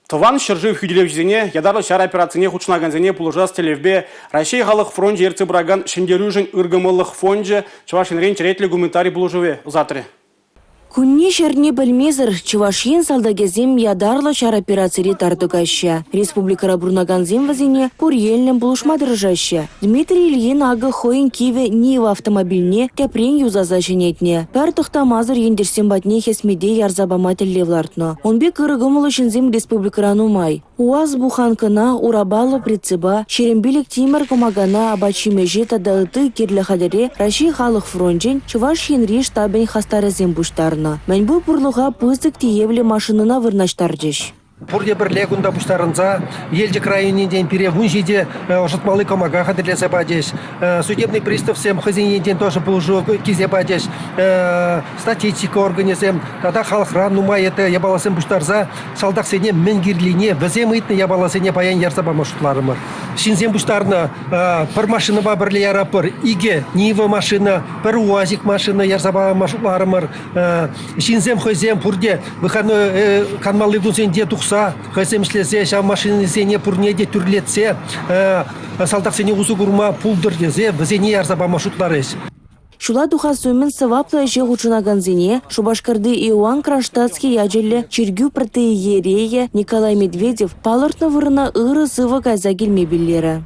Тыван шыржы хүделевжізіне, ядарлы шар операцияне хучнаганзіне пулыжас телевбе, Россия халық фронт ерці браган шендерюжін үргімылық фонжы Чувашинрен черетлі гуманитарий пулыжыве ұзатыры. Күнне шәрне білмезір, Чувашин салдагезем ядарлы шар операцири тартугаща. Республикара бурнаганзем вазине пурьельнем булышмадыржаща. Дмитрий Ильин ағы хойын киве Нива автомобильне кәпрен юзаза женетне. Пәр тұқтамазыр ендерсен батне хесмеде ярзабама теллевлартно. Онбе кырыгымылы шынзем республикаран умай. УАЗ буханкына урабалы прицеба, шерембилік тимер комагана абачимеже тадалыты керлі хадере Россия халық фронтжен Чувашин реш табен хастарызем буштарна. Мәнбу пурлуға пызык тиевле машинына вырнаштардыш. Пурде бір легунда буштарынца, елде крайынен перевун жиде жытмалы комага хадырлесе бадеш. Судебный пристав сем хазинен тоже пулжу кизе бадеш. Статистика организем, тогда халхран нумай это ябаласем буштарза, салдак сене менгирлине, везем итне ябаласене паян ярсаба маршрутларымыр. Шинзем буштарна, пар машина бабырле ярапыр, иге Нива машина, пар УАЗик машина ярсаба маршрутларымыр. Шинзем хозем пурде, выходной канмалы гунзенде тухса, хозем шлезе, шав машины сене пурнеде түрлетсе, салдак сене узу гурма пулдыр дезе, везене ярсаба маршрутларыз. Шула духа сөмін сывапла же хучунаганзине, Шубашкарды Иоанн Кронштадтский яджелі Чергю протеерея Николай Медведев палыртны вырына ыры сывы кайза келмебеллері.